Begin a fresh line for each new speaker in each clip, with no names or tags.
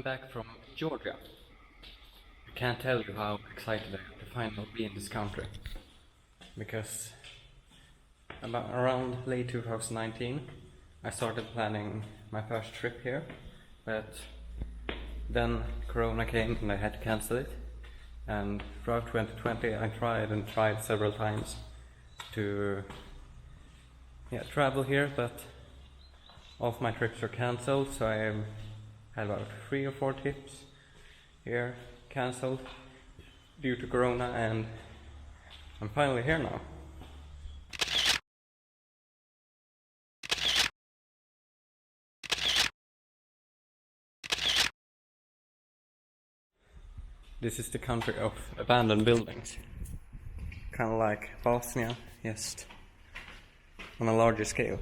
back from Georgia. I can't tell you how excited I am to finally be in this country, because around late 2019 I started planning my first trip here, but then Corona came and I had to cancel it. And throughout 2020 I tried several times to travel here, but all of my trips were cancelled, so I had about 3 or 4 trips here cancelled due to Corona, and I'm finally here now. This is the country of abandoned buildings, kind of like Bosnia, just on a larger scale.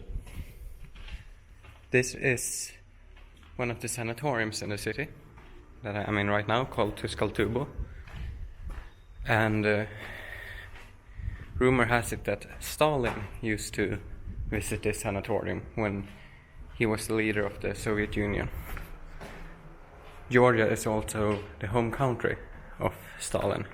This is one of the sanatoriums in the city that I'm in right now, called Tuskaltubo. And rumor has it that Stalin used to visit this sanatorium when he was the leader of the Soviet Union. Georgia is also the home country of Stalin.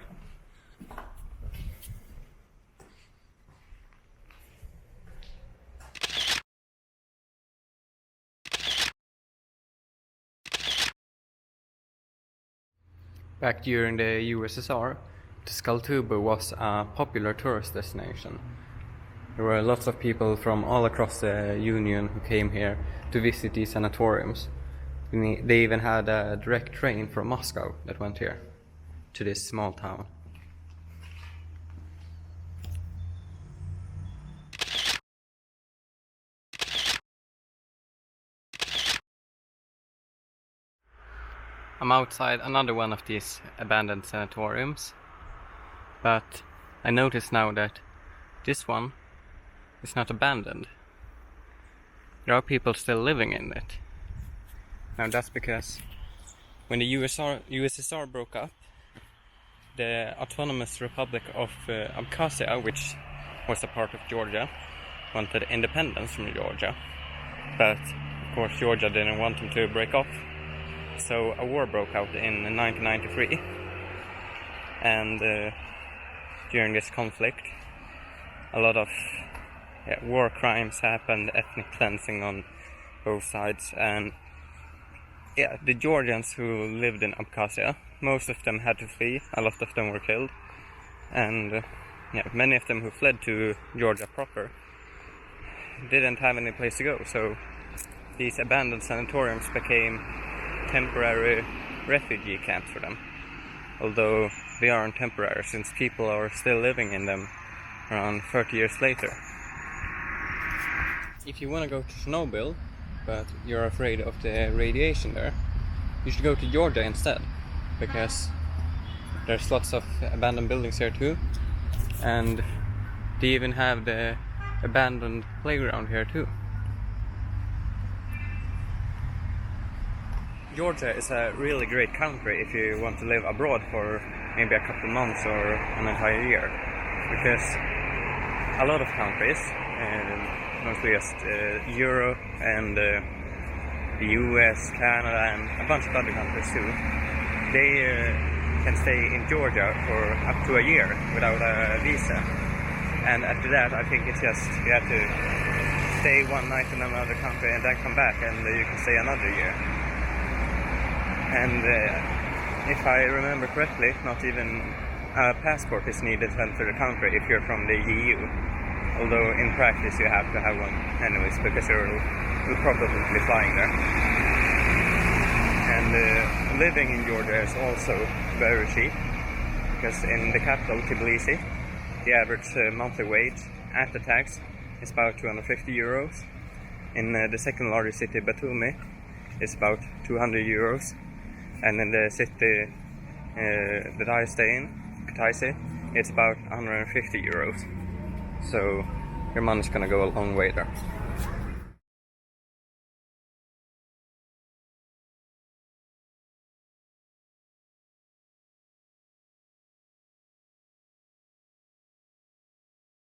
Back during the USSR, Tuskaltubo was a popular tourist destination. There were lots of people from all across the Union who came here to visit these sanatoriums. They even had a direct train from Moscow that went here, to this small town. I'm outside another one of these abandoned sanatoriums, but I notice now that this one is not abandoned. There are people still living in it. Now that's because when the USSR broke up, the Autonomous Republic of Abkhazia, which was a part of Georgia, wanted independence from Georgia. But of course Georgia didn't want them to break off. So a war broke out in 1993, and during this conflict a lot of war crimes happened, ethnic cleansing on both sides, and the Georgians who lived in Abkhazia, most of them had to flee, a lot of them were killed, and many of them who fled to Georgia proper didn't have any place to go, so these abandoned sanatoriums became temporary refugee camps for them, although they aren't temporary since people are still living in them around 30 years later. If you want to go to Chernobyl, but you're afraid of the radiation there, you should go to Georgia instead, because there's lots of abandoned buildings here too, and they even have the abandoned playground here too. Georgia is a really great country if you want to live abroad for maybe a couple months or an entire year, because a lot of countries, mostly just Europe and the US, Canada and a bunch of other countries too, they can stay in Georgia for up to a year without a visa. And after that I think it's just you have to stay one night in another country and then come back and you can stay another year. And if I remember correctly, not even a passport is needed to enter the country if you're from the EU. Although in practice you have to have one anyways, because you'll probably be flying there. And living in Georgia is also very cheap, because in the capital, Tbilisi, the average monthly wage after tax is about 250 euros. In the second largest city, Batumi, it's about 200 euros. And in the city that I stay in, Kutaisi, it's about 150 euros. So your money's gonna go a long way there.